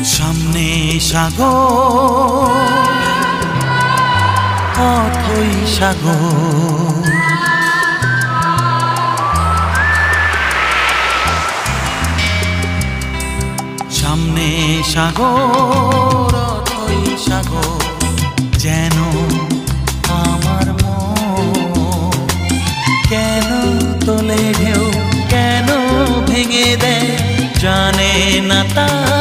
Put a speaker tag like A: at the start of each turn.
A: সামনে সাগর, অথই সাগর। সামনে সাগর, অথই সাগর, যেন আমার মন কেন তোলে ঢেউ, কেন ভেঙে দেয় জানে না তা।